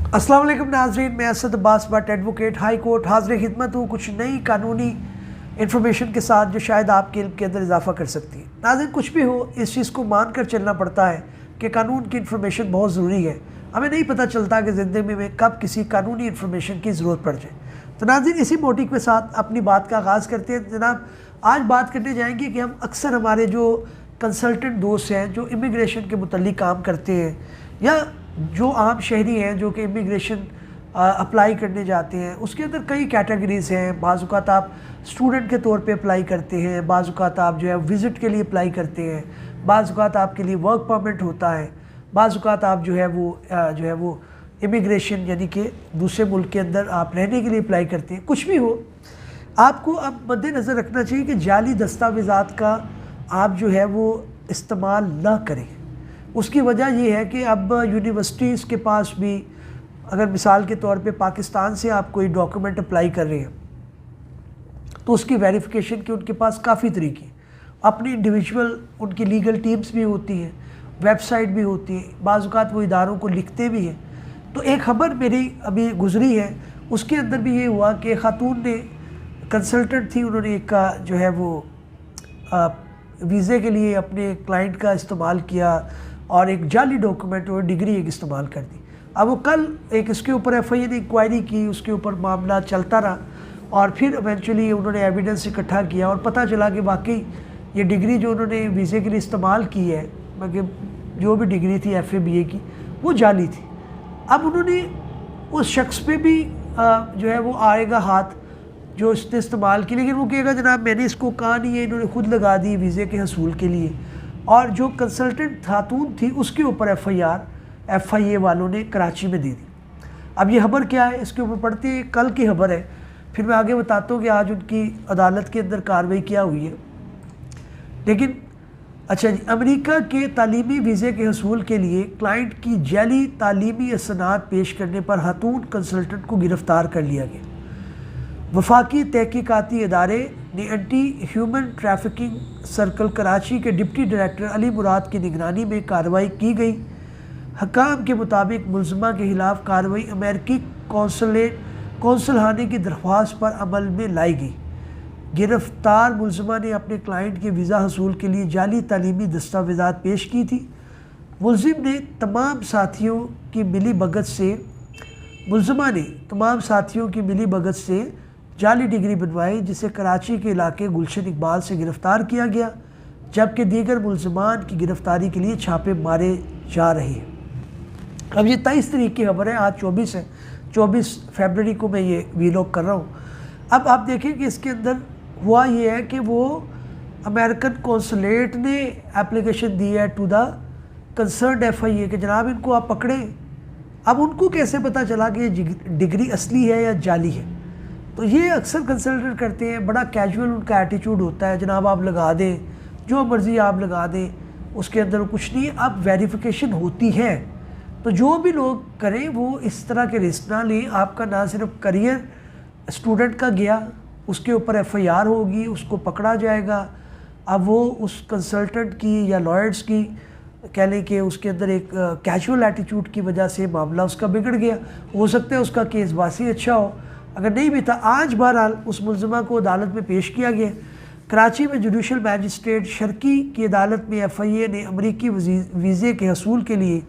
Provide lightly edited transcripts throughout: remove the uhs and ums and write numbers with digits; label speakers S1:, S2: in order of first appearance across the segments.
S1: अस्सलाम वालेकुम नाज़रीन, मैं Asad Abbas Bhatt advocate high court हाज़िर खिदमत हूँ कुछ नई कानूनी इन्फॉर्मेशन के साथ जो शायद आपके इल्म के अंदर इजाफा कर सकती है। नाज़रीन, कुछ भी हो, इस चीज़ को मान कर चलना पड़ता है कि कानून की इन्फॉर्मेशन बहुत ज़रूरी है। हमें नहीं पता चलता कि ज़िंदगी में कब किसी कानूनी इन्फॉर्मेशन की ज़रूरत पड़ जाए। तो नाज़रीन, इसी मोटिव के साथ अपनी बात का आगाज़ करते हैं। जनाब, आज बात करने जाएंगे कि हम अक्सर हमारे जो कंसल्टेंट दोस्त हैं जो इमिग्रेशन के मुतल्लिक काम करते हैं, या जो आम शहरी हैं जो कि इमिग्रेशन अप्लाई करने जाते हैं, उसके अंदर कई कैटेगरीज़ हैं। बाज़ औक़ात आप स्टूडेंट के तौर पे अप्लाई करते हैं, बाज़ औक़ात आप जो है विज़िट के लिए अप्लाई करते हैं, बाज़ औक़ात आपके लिए वर्क परमिट होता है, बाज़ औक़ात आप जो है वो इमिग्रेशन यानी कि दूसरे मुल्क के अंदर आप रहने के लिए अप्लाई करते हैं। कुछ भी हो, आपको अब मद्देनज़र रखना चाहिए कि जाली दस्तावेज़ात का आप जो है वो इस्तेमाल ना करें। उसकी वजह ये है कि अब यूनिवर्सिटीज़ के पास भी, अगर मिसाल के तौर पे पाकिस्तान से आप कोई डॉक्यूमेंट अप्लाई कर रहे हैं तो उसकी वेरिफिकेशन के उनके पास काफ़ी तरीके, अपनी इंडिविजुअल उनकी लीगल टीम्स भी होती हैं, वेबसाइट भी होती है, बाज़ औक़ात वो इदारों को लिखते भी हैं। तो एक ख़बर मेरी अभी गुज़री है, उसके अंदर भी ये हुआ कि खातून ने, कंसल्टेंट थी, उन्होंने एक का जो है वो वीज़े के लिए अपने क्लाइंट का इस्तेमाल किया और एक जाली डॉक्यूमेंट और डिग्री एक इस्तेमाल कर दी। अब वो कल एक इसके ऊपर एफआईए ने इंक्वायरी की, उसके ऊपर मामला चलता रहा और फिर इवेंचुअली उन्होंने एविडेंस इकट्ठा किया और पता चला कि वाकई ये डिग्री जो उन्होंने वीज़े के लिए इस्तेमाल की है, मतलब जो भी डिग्री थी FA BA की, वो जाली थी। अब उन्होंने उस शख्स पे भी जो है वो आएगा हाथ जो इसने इस्तेमाल की, लेकिन वो कहेगा जनाब मैंने इसको कहा नहीं है, इन्होंने खुद लगा दी वीज़े के हसूल के लिए। और जो कंसल्टेंट खातून थी उसके ऊपर FIA वालों ने कराची में दे दी। अब ये खबर क्या है, इसके ऊपर पढ़ते हैं, कल की खबर है, फिर मैं आगे बताता हूँ कि आज उनकी अदालत के अंदर कार्रवाई क्या हुई है। लेकिन अच्छा जी, अमेरिका के तालीमी वीज़े के हसूल के लिए क्लाइंट की जाली तालीमी असनाद पेश करने पर खातून कंसल्टेंट को गिरफ़्तार कर लिया गया। वफाकी तहकीकाती इदारे ने anti human trafficking circle Karachi के डिप्टी डायरेक्टर अली मुराद की निगरानी में कार्रवाई की गई। हकाम के मुताबिक मुलज़मा के खिलाफ कार्रवाई अमेरिकी कौंसलखाने की दरख्वास्त पर अमल में लाई गई। गिरफ्तार मुलज़मा ने अपने क्लाइंट के वीज़ा हसूल के लिए जाली तालीमी दस्तावेज़ात पेश की थी। मुलज़िमा ने तमाम साथियों की मिली भगत से जाली डिग्री बनवाई, जिसे कराची के इलाके गुलशन इकबाल से गिरफ़्तार किया गया, जबकि दीगर मुलज़मान की गिरफ़्तारी के लिए छापे मारे जा रहे हैं। अब ये 23 तारीख की खबर है, आज 24 है, 24 फरवरी को मैं ये वीलॉग कर रहा हूँ। अब आप देखें कि इसके अंदर हुआ ये है कि वो अमेरिकन कौंसलेट ने एप्लीकेशन दी है टू द कंसर्न्ड FIA कि जनाब इनको आप पकड़ें। अब उनको कैसे पता चला कि ये डिग्री असली है या जाली है? तो ये अक्सर कंसल्टेंट करते हैं, बड़ा कैजुअल उनका एटीट्यूड होता है, जनाब आप लगा दें, जो मर्ज़ी आप लगा दें, उसके अंदर कुछ नहीं। अब वेरिफिकेशन होती है, तो जो भी लोग करें वो इस तरह के रिस्क ना लें। आपका ना सिर्फ करियर स्टूडेंट का गया, उसके ऊपर FIR होगी, उसको पकड़ा जाएगा। अब वो उस कंसल्टेंट की या लॉयर्स की कह लें कि उसके अंदर एक कैजुअल एटीट्यूड की वजह से मामला उसका बिगड़ गया, हो सकता है उसका केस बासी अच्छा हो, अगर नहीं भी था। आज बहरहाल उस मुलज़मा को अदालत में पेश किया गया। कराची में जुडिशल मैजिस्ट्रेट शर्की की अदालत में FIA ने अमरीकी वीज़े के हसूल के लिए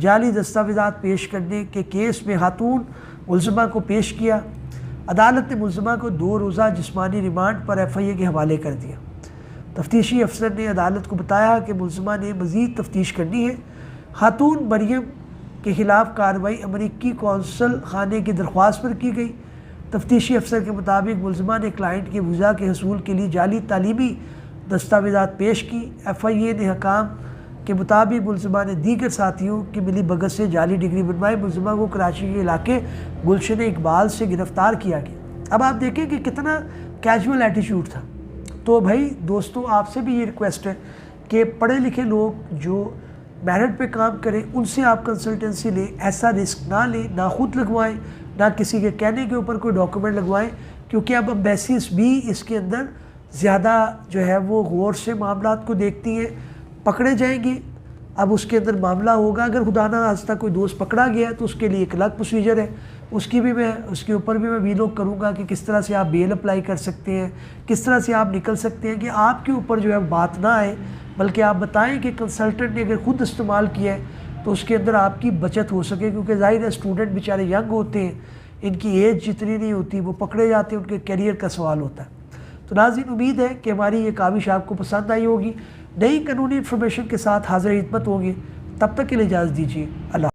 S1: जाली दस्तावेज़ात पेश करने के केस में खातून मुलज़मा को पेश किया। अदालत ने मुलज़मा को 2 रोज़ा जिस्मानी रिमांड पर FIA के हवाले कर दिया। तफ्तीशी अफसर ने अदालत को बताया कि मुलज़मा ने मज़ीद तफ्तीश करनी है। खातून मरियम के ख़िलाफ़ कार्रवाई अमरीकी कौंसल खाने की दरख्वास्त पर की गई। तफ्तीशी अफसर के मुताबिक मुलज़मा ने क्लाइंट के वीज़ा के हसूल के लिए जाली तालीमी दस्तावेज़ात पेश की। FIA ने हकाम के मुताबिक मुलज़मा ने दीगर साथियों की मिली भगत से जाली डिग्री बनवाई। मुलज़मा को कराची के इलाके गुलशन इकबाल से गिरफ़्तार किया गया। अब आप देखें कि कितना कैजुअल एटीट्यूड था। तो भाई दोस्तों, आपसे भी ये रिक्वेस्ट है कि पढ़े लिखे लोग जो मेरिट पे काम करें उनसे आप कंसल्टेंसी लें, ऐसा रिस्क ना लें, ना खुद लगवाएं, ना किसी के कहने के ऊपर कोई डॉक्यूमेंट लगवाएं, क्योंकि अब एम्बेसीज भी इसके अंदर ज़्यादा जो है वो गौर से मामलात को देखती हैं। पकड़े जाएंगे अब उसके अंदर मामला होगा, अगर खुदा ना खास्ता कोई दोस्त पकड़ा गया है तो उसके लिए एक अलग प्रोसीजर है, उसके ऊपर भी मैं वीलॉग करूँगा कि किस तरह से आप बेल अप्लाई कर सकते हैं, किस तरह से आप निकल सकते हैं, कि आपके ऊपर जो है बात ना आए, बल्कि आप बताएं कि कंसल्टेंट ने अगर ख़ुद इस्तेमाल किया है तो उसके अंदर आपकी बचत हो सके, क्योंकि ज़ाहिर है स्टूडेंट बेचारे यंग होते हैं, इनकी एज जितनी नहीं होती, वो पकड़े जाते हैं, उनके करियर का सवाल होता है। तो नाज़रीन, उम्मीद है कि हमारी ये काविश आपको पसंद आई होगी। नई कानूनी इन्फॉर्मेशन के साथ हाज़िर खिदमत होंगे, तब तक के लिए इजाज़त दीजिए। अल्लाह।